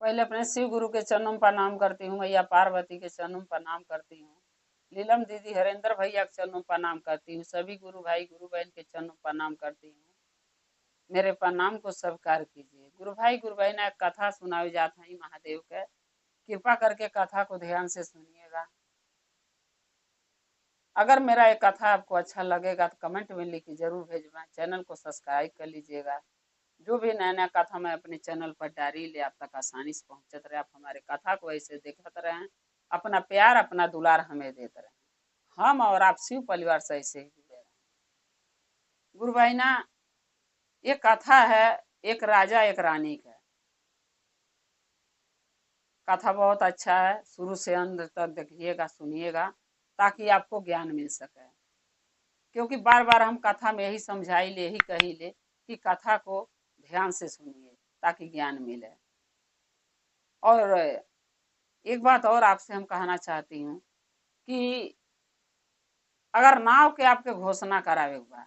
पहले अपने शिव गुरु के चरणों में प्रणाम करती हूँ, मैया पार्वती के चरणों में प्रणाम करती हूँ, नीलम दीदी हरेंद्र भैया के चरणों में प्रणाम करती हूँ, सभी गुरु भाई गुरु बहन के चरणों में प्रणाम करती हूँ। मेरे प्रणाम को स्वीकार कीजिए। गुरु भाई गुरु बहन, एक कथा सुनाई जाता है महादेव के, कृपा करके कथा को ध्यान से सुनिएगा। अगर मेरा एक कथा आपको अच्छा लगेगा तो कमेंट में लिख के जरूर भेजना, चैनल को सब्सक्राइब कर लीजिएगा। जो भी नया नया कथा मैं अपने चैनल पर डाली ले आप तक आसानी से पहुंचत रहे। आप हमारे कथा को ऐसे देखते रहें, अपना प्यार अपना दुलार हमें देते रहें। हम और आप शिव परिवार से ऐसे ही जुड़े रहें। गुरु भाई ना, ये कथा है एक राजा एक रानी का। कथा बहुत अच्छा है, शुरू से अंत तक देखिएगा सुनिएगा ताकि आपको ज्ञान मिल सके। क्योंकि बार बार हम कथा में यही समझाई ले यही कही ले कि कथा को ध्यान से सुनिए ताकि ज्ञान मिले। और एक बात और आपसे हम कहना चाहती हूँ कि अगर नाव के आपके घोषणा करावे हुआ,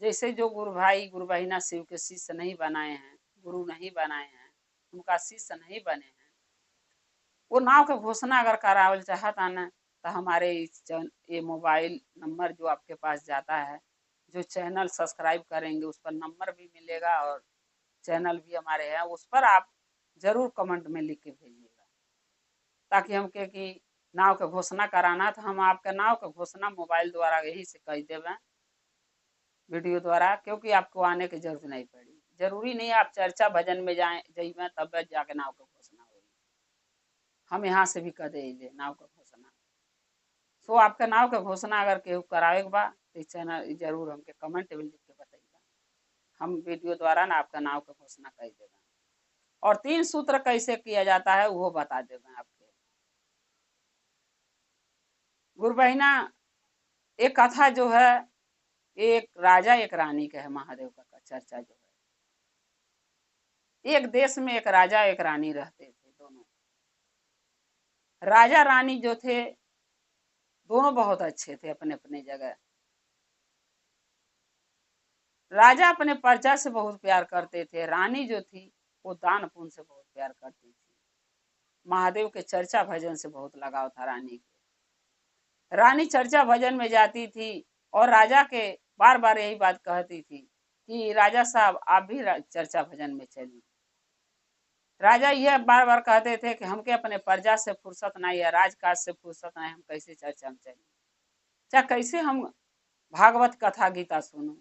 जैसे जो गुरु भाई गुरु बहिना शिव के शिष्य नहीं बनाए हैं, गुरु नहीं बनाए हैं, उनका शिष्य नहीं बने हैं, वो नाव के घोषणा अगर करावल चाहता ना तो हमारे ये मोबाइल नंबर जो आपके पास जाता है, जो चैनल सब्सक्राइब करेंगे उस पर नंबर भी मिलेगा और चैनल भी हमारे हैं, उस पर आप जरूर कमेंट में लिख के भेजिएगा ताकि हम के कि नाव के घोषणा कराना तो हम आपके नाव के घोषणा मोबाइल द्वारा यही से कह देवें वीडियो द्वारा। क्योंकि आपको आने की जरूरत नहीं पड़ी, जरूरी नहीं आप चर्चा भजन में जाए जाइए तब जाके नाव के घोषणा होगी। हम यहाँ से भी कह दे नाव का घोषणा। सो आपके नाव के घोषणा अगर केहू करावे के बा तो चैनल जरूर हमके कमेंट में लिख के बताइएगा, हम वीडियो द्वारा ना आपका नाव का घोषणा कर देगा। और 3 सूत्र कैसे किया जाता है वो बता देगा आपके। गुरु बहिना, एक कथा जो है एक राजा एक रानी का है, महादेव का चर्चा जो है। एक देश में एक राजा एक रानी रहते थे, दोनों राजा रानी जो थे दोनों बहुत अच्छे थे अपने अपने जगह। राजा अपने प्रजा से बहुत प्यार करते थे, रानी जो थी वो दान पुण्य से बहुत प्यार करती थी। महादेव के चर्चा भजन से बहुत लगाव था रानी के। रानी चर्चा भजन में जाती थी और राजा के बार बार यही बात कहती थी कि राजा साहब आप भी चर्चा भजन में चलिए। राजा यह बार बार कहते थे कि हमके अपने प्रजा से फुर्सत नहीं है, राजकाज से फुर्सत नहीं, हम कैसे चर्चा में चलिए, चाहे कैसे हम भागवत कथा गीता सुनूं,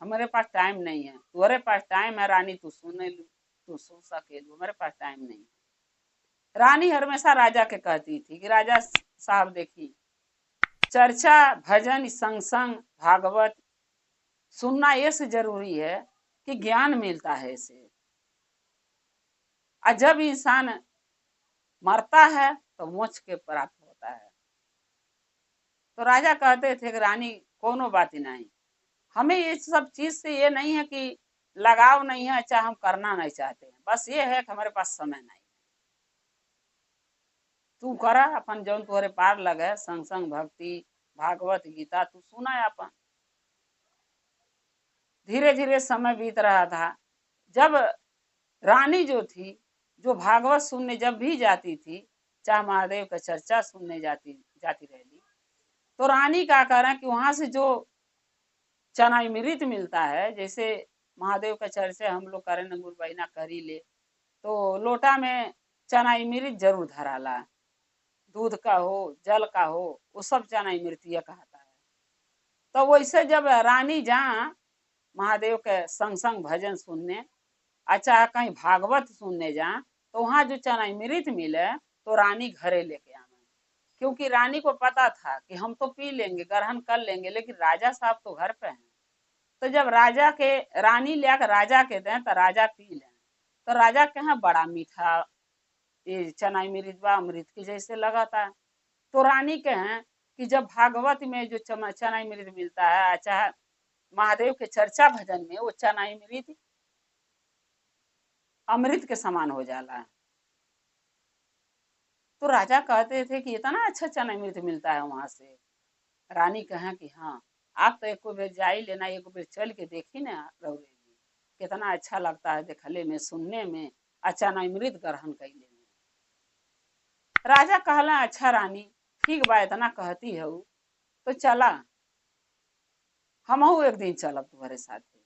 हमारे पास टाइम नहीं है। तुम्हारे पास टाइम है रानी, तू सुन लू, तू सुन सके लू, हमारे पास टाइम नहीं है। रानी हमेशा राजा के कहती थी कि राजा साहब देखिए, चर्चा भजन संग संग भागवत सुनना ऐसे जरूरी है कि ज्ञान मिलता है इसे। और जब इंसान मरता है तो मोक्ष के प्राप्त होता है। तो राजा कहते थे कि रानी कोनो बात नहीं, हमें ये सब चीज से ये नहीं है कि लगाव नहीं है, अच्छा हम करना नहीं चाहते हैं, बस ये है कि हमारे पास समय नहीं। तू करा अपन जौन तुहरे पार लगे, संग संग भक्ति भागवत गीता तू सुना है अपन। धीरे धीरे समय बीत रहा था। जब रानी जो थी, जो भागवत सुनने जब भी जाती थी, चाहे महादेव का चर्चा सुनने जाती जाती रही, तो रानी का करें कि वहां से जो चनामृत मिलता है, जैसे महादेव का चर्चा हम लोग करें गुरु बहिना करी ले तो लोटा में चनामृत जरूर धराला, दूध का हो जल का हो, वो सब चनामृत कहता है। तो वैसे जब रानी जहाँ महादेव के संग संग भजन सुनने, अच्छा कहीं भागवत सुनने जा, तो वहां जो चनामृत मिले तो रानी घरे लेके आना। क्योंकि रानी को पता था कि हम तो पी लेंगे ग्रहण कर लेंगे, लेकिन राजा साहब तो घर पे हैं। तो जब राजा के रानी ले आकर राजा के दें तो राजा पी लें, तो राजा के यहाँ बड़ा मीठा ये चनामृत बा, अमृत के जैसे लगा था। तो रानी के हैं कि जब भागवत में जो चनामृत मिलता है, चाहे महादेव के चर्चा भजन में, वो चनामृत अमृत के समान हो जाला है। तो राजा कहते थे कि इतना अच्छा चनामृत मिलता है वहां से। रानी कहें कि हाँ, आप तो एक बेर जा ही लेना, एक बेर चल के देखी ना रौरे जी, कितना अच्छा लगता है देखले में सुनने में, अच्छा चनामृत ग्रहण कैले में। राजा कहला अच्छा रानी ठीक बा, इतना कहती है तो चला, हमहू एक दिन चलब तुम्हारे साथे।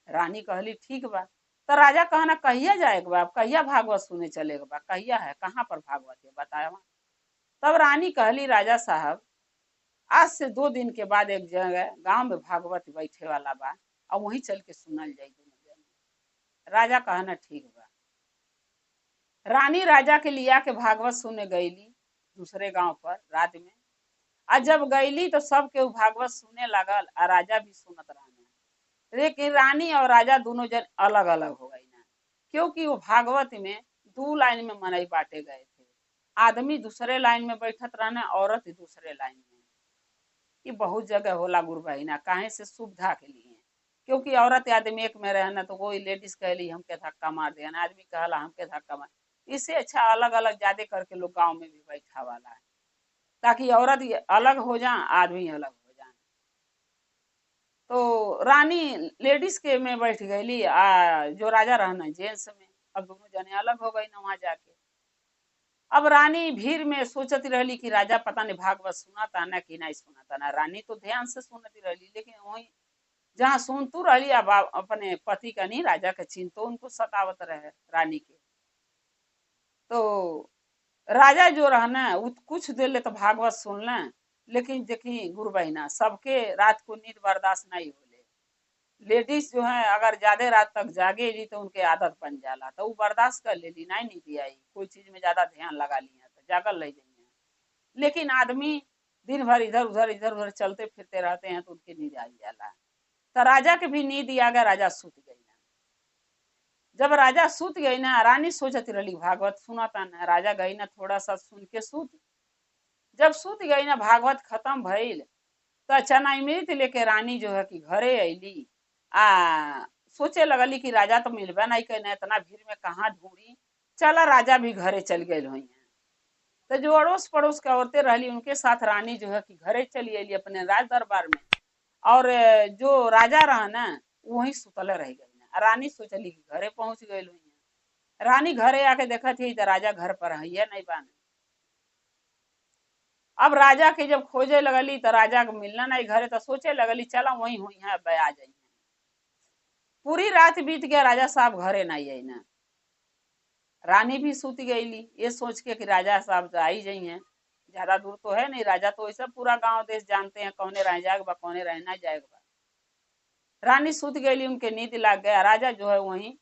रानी कहली ठीक बा। तो राजा कहना कहिया जाएगा बा, कहिया भागवत सुने चलेगा बा, कहिया है, कहाँ पर भागवत है बताया। तब रानी कहली राजा साहब आज से 2 दिन के बाद एक जगह गांव में भागवत बैठे वाला बा, और वहीं चल के सुनल जाई दोनों जने। राजा कहना ठीक बा। रानी राजा के लिया के भागवत सुने गईली दूसरे गांव पर रात में। आज जब गईली तो सब के भागवत सुने लगल, और राजा भी सुनत रहना। लेकिन रानी और राजा दोनों जन अलग अलग हो गई ना, क्योंकि वो भागवत में 2 लाइन में मनई बांटे गए थे। आदमी दूसरे लाइन में बैठत रहना, औरत दूसरे लाइन में। ये बहुत जगह होला गुरु बहिना, काहे से सुविधा के लिए, क्योंकि औरत आदमी एक में रहना तो कोई लेडीज कहली हमके धक्का मार देना, आदमी कहला हमके धक्का मार। इससे अच्छा अलग अलग ज्यादा करके लोग गांव में भी बैठा वाला है, ताकि औरत अलग हो जाए, आदमी अलग हो जाए। तो रानी लेडीज के में बैठ गई, जो राजा रहना जेंट्स में। अब दोनों जने अलग हो गई ना वहां जाके। अब रानी भीड़ में सोचती रहली कि राजा पता नहीं भागवत सुनाता ना कि नहीं सुनाता ना। रानी तो ध्यान से सुनती रहली, लेकिन वही जहाँ सुनतू रहली, अब अपने पति का नहीं राजा का चिंतो उनको सतावत रहे रानी के। तो राजा जो रहना कुछ देर ले तो भागवत सुन लें, लेकिन देखी गुरु बहिना सबके रात को नींद बर्दाश्त नहीं होले। लेडीज जो है अगर ज्यादा रात तक जागेगी तो उनके आदत बन जाला, तो वो बर्दाश्त कर लेली, नहीं नींद आई, कोई चीज में ज्यादा ध्यान लगा लिया तो जागल रह जाइए। लेकिन आदमी दिन भर इधर उधर चलते फिरते रहते हैं तो उनकी नींद आ जाला। तो राजा के भी नींद आ गया, राजा सुत गई ना। जब राजा सुत गई ना, रानी सोचती रही भागवत सुनाता ना, राजा गई ना थोड़ा सा सुन के सुत। जब सुत गई ना भागवत खत्म भइल, तो चनामृत लेके रानी जो है कि घरे अली। सोचे लगली कि राजा तो मिलबे नहीं करना, इतना भीड़ में कहाँ ढूंढी। चला राजा भी घरे चल गए हुई हैं। तो जो अड़ोस पड़ोस के औरतें रहली उनके साथ रानी जो है कि घरे चली अली अपने राज दरबार में। और जो राजा रहा ना वही सुतले रह गई ना। रानी सोचली कि घरे पहुंच गई हुई है। रानी घरे आके देखा थी तो राजा घर पर है नहीं बाने। अब राजा के जब खोजे लगली तो राजा को मिलना नहीं घरे, तो सोचे लगली चला वही हुई है अब आ जाइए। पूरी रात बीत गया, राजा साहब घरे नहीं आई ना। रानी भी सूत गईली ये सोच के कि राजा साहब तो आई जाई हैं, ज्यादा दूर तो है नहीं। राजा तो ऐसा पूरा गांव देश जानते हैं कौने रह जाएगा कौने रहना जाएगा। रानी सूत गईली, उनके नींद लग गया। राजा जो है वहीं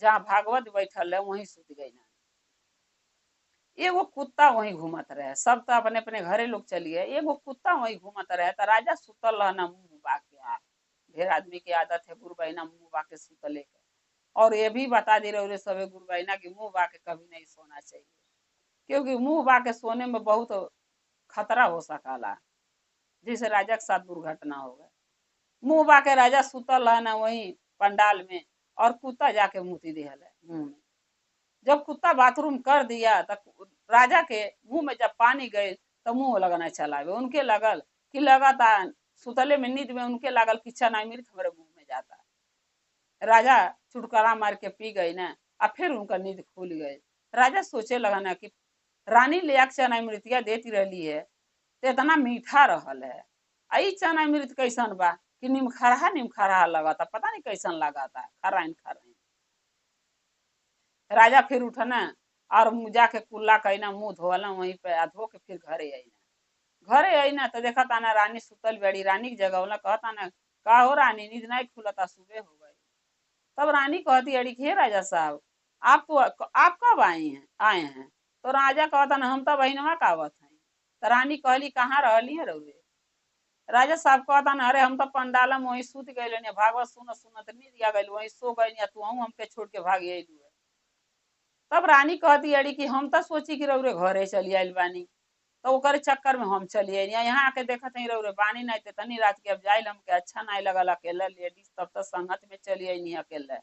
जहाँ भागवत बैठल है वहीं सूत गई ना। एगो कुत्ता वहीं घूमत रहे, सब तो अपने अपने घरे लोग चलिए, एगो कुत्ता वहीं घूमत रहे। तो राजा सुतल रहना मुंह बाके। ढेर आदमी की आदत है गुरु बहिना मुंह बाके सुतले के। और ये भी बता दे रहे सब गुरु बहिना की मुंह बाके कभी नहीं सोना चाहिए, क्योंकि मुंह बाके सोने में बहुत खतरा हो सकाला, जिससे राजा के साथ दुर्घटना हो गए। मुंह बाके राजा सुतल रहना वहीं पंडाल में, और कुत्ता जाके मुती दिहल है मुंह में। जब कुत्ता बाथरूम कर दिया तो राजा के मुंह में जब पानी गए तो मुंह लगना चलावे। उनके लगल कि लगातार सुतले में नींद में उनके लगल कि चनामृत हमारे मुंह में जाता है। राजा चुटकला मार के पी गई ना, और फिर उनका नींद खुल गई। राजा सोचे लगा ना कि रानी ले चनामृतिया देती रही है तो इतना मीठा रहल है, आई चनामृत कैसन बा कि निमखरहा निमखरहा लगाता, पता नहीं कैसन लगाता है, खराइन खराइन। राजा फिर उठना और जाके कुल्ला कहना मुंह धोला वहीं पे, आ धो के फिर घरे आईना। घरे आईना तो देखा ताना रानी सुतल बड़ी। रानी की जगह वाला कहता ना का हो रानी नींद नहीं खुलता, सुबह हो गई। तब रानी कहती अड़ी हे राजा साहब आप कब आए हैं। तो राजा कहता ना हम तो बहनवा का आवत है। तो रानी कहली कहाँ रहली है रउरे। राजा साहब कहता ना अरे हम तो पंडाला में वहीं सुत गए, भागवत सुनत सुनत नींद आ गई वहीं सो गई, तू हमके छोड़ के भाग अयलू। तब रानी कहती अड़ी कि हम तो सोची कि रउरे घरे चली आयल बानी, तो ओकर चक्कर में हम चली आई। यहाँ आके देखत हई रउरे बानी नहीं थे, तनी रात के अब जाइल हमके अच्छा नहीं लगल अकेला लेडीज, तब तो संगत में चली आई नहीं अकेला।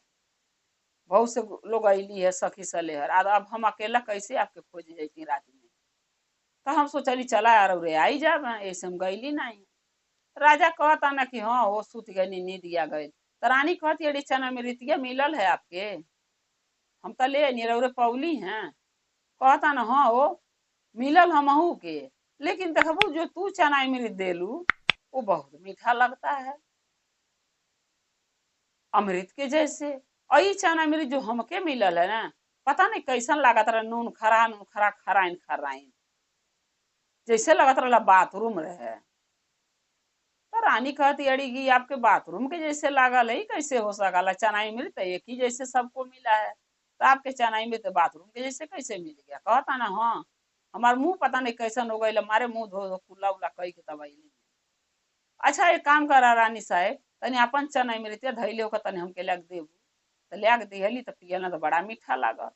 बहुत से लोग अली है सखी सलेहर, अब हम अकेला कैसे आपके खोज जैती रात में। तो हम सोचली चला यार रउरे आई जा, ऐसे हम गईली नहीं। राजा कहता ना कि हाँ वो सुत गई नींद आ गई। तो रानी कहती अड़ी चना में रितिया मिलल है आपके, हम तो ले नहीं रउरे पौली हैं। कहता ना हाँ वो मिलल हमहू के, लेकिन देखबू जो तू चना अमृत देलू वो बहुत मीठा लगता है, अमृत के जैसे। और ये चना अमृत जो हमके मिलल है ना, पता नहीं कैसन लागत रहा, नून खरा खराइन खराइन, जैसे लगत रहा बाथरूम रहे। तो रानी कहती अड़ी कि आपके बाथरूम के जैसे लागल है, कैसे हो सकला, चना अमृत एक ही जैसे सबको मिला है, तो आपके चना अमृत बाथरूम के जैसे कैसे मिल गया। कहता ना हाँ, हमार मुंह पता नहीं कैसन हो गई, मारे मुंह धो धो कुल्ला उल्ला कही के तब अइली। अच्छा एक काम करा रानी साहब, तनी अपन चना अमृत धैले होकर तनी हमके लग देबू, तो लग दिहली तो पियल तो बड़ा मीठा लागल।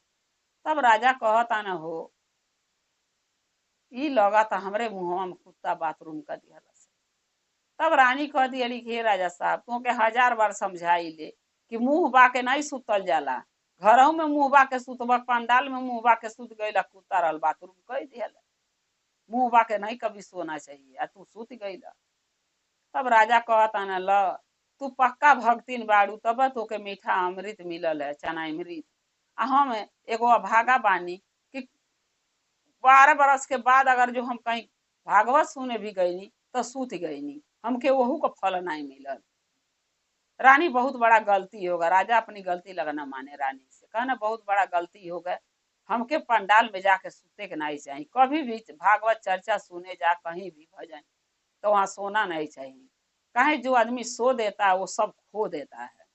तब राजा कहता न हो, ई लगा था हमरे मुंहवा में कुत्ता बाथरूम का दिहल। तब रानी कह दियली कि हे राजा साहब, तुमके 1000 बार समझाई ले कि मुंह बा के नहीं सुतल जाला, घरों में मुंह बा के सुतब, पंडाल में मुंह बा के सुत गईला, कुत्ता रहल बाथरूम कह दियल, मुंह बा के नहीं कभी सोना चाहिए, आ तू सुत गईला। तब राजा कहता न ल, तू पक्का भक्तिन बाड़ू, तब तोके मीठा अमृत मिलल है, चना अमृत। आ हम एगो अभागा बानी कि 12 बरस के बाद अगर जो हम कहीं भागवत सुने भी गईनी तो सूत गईनी, हमके वहू को फल नहीं मिलल। रानी बहुत बड़ा गलती होगा, राजा अपनी गलती लगना माने, रानी से कहना बहुत बड़ा गलती हो गए, हमके पंडाल में जाके सूते के नहीं चाहिए, कभी भी भागवत चर्चा सुने जा कहीं भी भजन, तो वहां सोना नहीं चाहिए। कहे जो आदमी सो देता है वो सब खो देता है।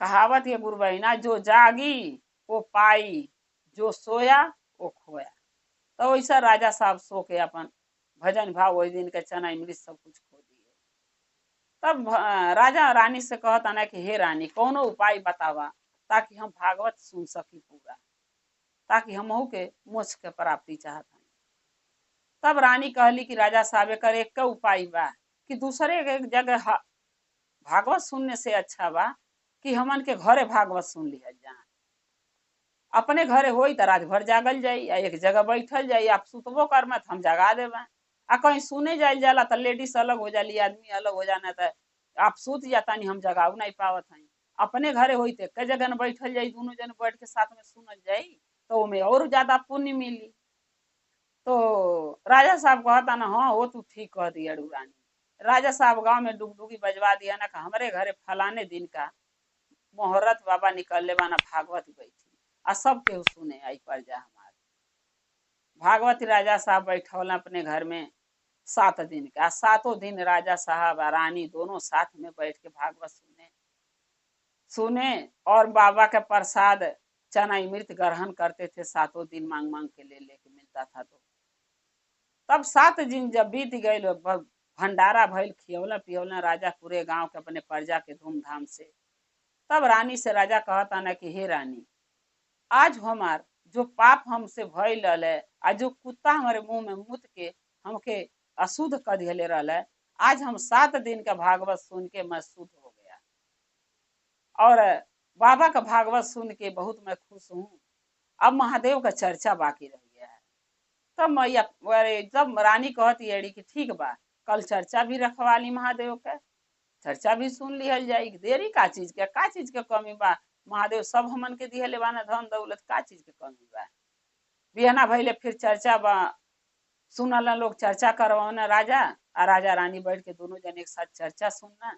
कहावत है गुरु बहिना, जो जागी वो पाई, जो सोया वो खोया। तो वैसा राजा साहब सो के अपन भजन भाव वही दिन के चना अमृत सब कुछ खो दिए। तब राजा रानी से कहता ना कि हे रानी, कौनो उपाय बतावा ताकि हम भागवत सुन सकी पूरा, ताकि हमहू के मोक्ष के प्राप्ति चाहत हई। तब रानी कहली कि राजा साहब एकर एक उपाय बा कि दूसरे एक जगह भागवत सुनने से अच्छा बा कि हमन के घरे भागवत सुन लिया जा, अपने घरे होई तो रात भर जागल जाई, एक जगह बैठल जाई, आप सुतबो कर मत हम जगा देबा। आ कहीं सुने जाइल जाला तो लेडीज अलग हो जाली, आदमी अलग हो जाना, तो आप सूत जाता नहीं, हम जगाऊ नहीं पावत हई। अपने घरे होई तो एक जगह न बैठल जाई, दोनों जन बैठ के साथ में सुनल जाई, तो उमें और ज्यादा पुण्य मिली। तो राजा साहब कहता ना हाँ वो तू ठीक कह दिया रानी। राजा साहब गांव में डुगडुगी बजवा दिया ना कि हमारे घरे फलाने दिन का मोहर्रत बाबा निकलने वाला भागवत बैठी, आ सब केहू सुने आई प्रजा हमारे। भागवती राजा साहब बैठौल अपने घर में 7 दिन का, 7 दिन राजा साहब और रानी दोनों साथ में बैठ के भागवत सुने और बाबा के प्रसाद चना अमृत ग्रहण करते थे, 7 दिन मांग मांग के ले लेके मिलता था। तो तब 7 दिन जब बीत गए, भंडारा भइल, खियौला पियौला राजा पूरे गांव के अपने प्रजा के धूमधाम से। तब रानी से राजा कहता ना कि हे रानी, आज हमार जो पाप हमसे भइल है, आ जो कुत्ता हमारे मुंह में मुत के हमके अशुद्ध कर दिले रहा, आज हम 7 दिन का भागवत सुन के मैं शुद्ध हो गया, और बाबा का भागवत सुन के बहुत मैं खुश हूँ। अब महादेव का चर्चा बाकी रह गया है। तब मैया जब रानी कहती है कि ठीक बा, कल चर्चा भी रखवा ली महादेव का, चर्चा भी सुन लिहल जाई, देरी का चीज के कमी बा, महादेव सब हमन के दिहले बाना धन दौलत, का चीज के कमी बा। बिहना भइले फिर चर्चा बा, सुनल लोग चर्चा करवाना, राजा आ राजा रानी बैठ के दोनों जन एक साथ चर्चा सुनना,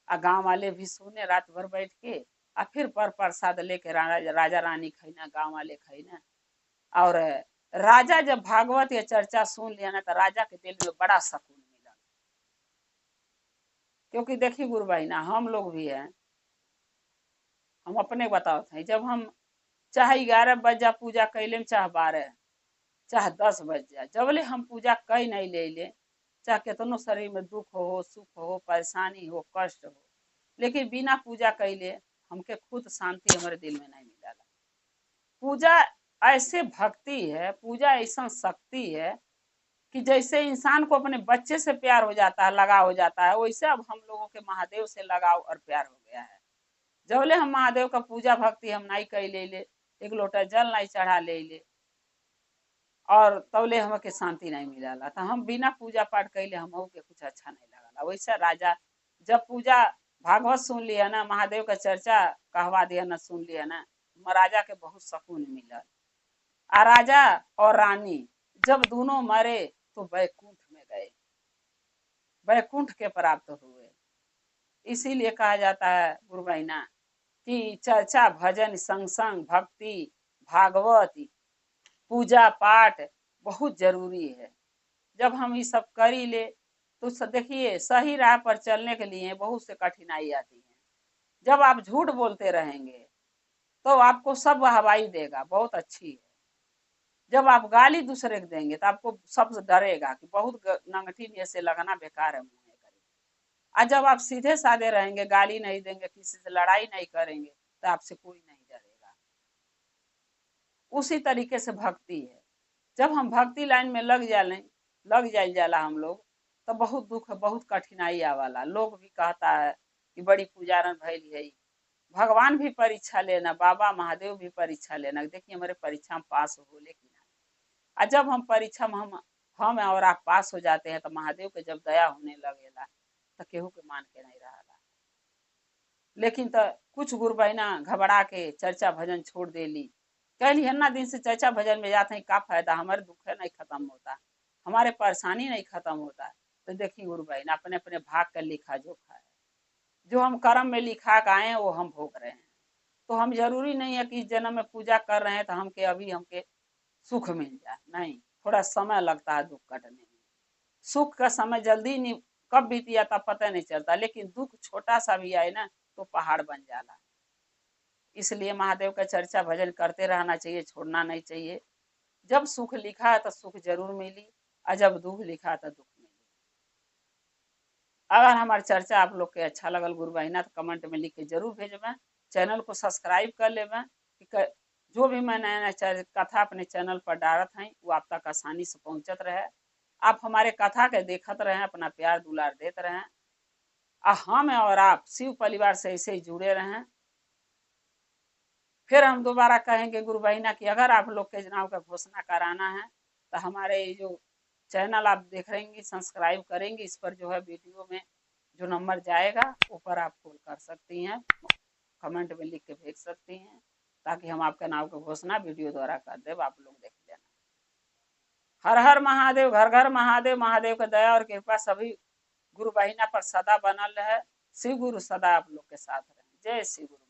आ गांव वाले भी सुने रात भर बैठ के, आ फिर पर प्रसाद लेके राजा रानी खैना, गांव वाले खैना। और राजा जब भागवत या चर्चा सुन लिया ना, तो राजा के दिल में बड़ा सकून मिला। क्योंकि देखिए गुरु बहिना, हम लोग भी हैं, हम अपने बताओ थे, जब हम चाहे 11 बज जा पूजा कैले में, चाहे 12 चाहे 10 बज जाए, जबले हम पूजा कई नहीं ले ले, चाहे कितनो शरीर में दुख हो, सुख हो, परेशानी हो, कष्ट हो, लेकिन बिना पूजा कैले हमके खुद शांति हमारे दिल में नहीं मिला। पूजा ऐसे भक्ति है, पूजा ऐसा शक्ति है कि जैसे इंसान को अपने बच्चे से प्यार हो जाता है, लगाव हो जाता है, वैसे अब हम लोगों के महादेव से लगाव और प्यार हो गया है। जबले हम महादेव का पूजा भक्ति हम नहीं कर ले, एक लोटा जल नहीं चढ़ा ले, और तौले हमके शांति नहीं मिला, तो हम बिना पूजा पाठ कैले हम के कुछ अच्छा नहीं लगा। वैसा राजा जब पूजा भागवत सुन लिया ना, महादेव का चर्चा कहवा दिया ना, सुन लिया ना, राजा के बहुत सकून मिलल। आ राजा और रानी जब दोनों मरे तो वैकुंठ में गए, वैकुंठ के प्राप्त हुए। इसीलिए कहा जाता है गुरु बहिना कि चर्चा भजन संग भक्ति भागवत पूजा पाठ बहुत जरूरी है। जब हम ये सब कर ही ले तो देखिए सही राह पर चलने के लिए बहुत से कठिनाई आती है। जब आप झूठ बोलते रहेंगे तो आपको सब वाहवाही देगा, बहुत अच्छी है। जब आप गाली दूसरे को देंगे तो आपको सब डरेगा कि बहुत नंगठी में से लगना बेकार है, मुँह नहीं करेगा। और जब आप सीधे साधे रहेंगे, गाली नहीं देंगे, किसी से लड़ाई नहीं करेंगे, तो आपसे कोई नहीं डरेगा। उसी तरीके से भक्ति है। जब हम भक्ति लाइन में लग जाए जाला हम लोग, तो बहुत दुख बहुत कठिनाई आवाला। लोग भी कहता है कि बड़ी पुजारन भैली है। भगवान भी परीक्षा लेना, बाबा महादेव भी परीक्षा लेना, देखिए हमारे परीक्षा में पास हो लेकिन और जब हम परीक्षा में हम और आप पास हो जाते हैं तो महादेव के जब दया होने लगेला तो केहू के मान के नहीं रहा। लेकिन तो कुछ गुरु बहिना घबरा के चर्चा भजन छोड़ देली, कहली हन्ना दिन से चर्चा भजन में जाते हैं, का फायदा, हमारे दुख नहीं खत्म होता, हमारे परेशानी नहीं खत्म होता। तो देखिए गुरु बहिना अपने अपने भाग का लिखा जोखा है। जो हम कर्म में लिखा के आए हैं वो हम भोग रहे हैं। तो हम जरूरी नहीं है कि इस जन्म में पूजा कर रहे हैं तो हमके सुख मिल जाए, नहीं, थोड़ा समय लगता है दुख कटने में। सुख का समय जल्दी नहीं कब बीत जाता पता नहीं चलता, लेकिन दुख छोटा सा भी आए ना तो पहाड़ बन जाला। इसलिए महादेव का चर्चा भजन करते रहना चाहिए, छोड़ना नहीं चाहिए। जब सुख लिखा है तो सुख जरूर मिली, और जब दुख लिखा है तो दुख मिली। अगर हमारी चर्चा आप लोग के अच्छा लगल गुरु बहिना तो कमेंट में लिख के जरूर भेजबें। चैनल को सब्सक्राइब कर लेबें कि जो भी मैं नया नया कथा अपने चैनल पर डालत हैं वो आप तक आसानी से पहुंचत रहे। आप हमारे कथा के देखत रहें, अपना प्यार दुलार देते रहें। हम और आप शिव परिवार से ऐसे ही जुड़े रहें। फिर हम दोबारा कहेंगे गुरु बहिना कि अगर आप लोग के चुनाव का घोषणा कराना है तो हमारे जो चैनल आप देख रहेंगे सब्सक्राइब करेंगे, इस पर जो है वीडियो में जो नंबर जाएगा ऊपर आप कॉल कर सकती हैं, कमेंट में लिख के भेज सकती हैं, ताकि हम आपके नाम की घोषणा वीडियो द्वारा कर दे, आप लोग देख लेना। हर हर महादेव, घर घर महादेव। महादेव का दया और कृपा सभी गुरु बहिना पर सदा बनल रहे। शिव गुरु सदा आप लोग के साथ रहे। जय शिव गुरु।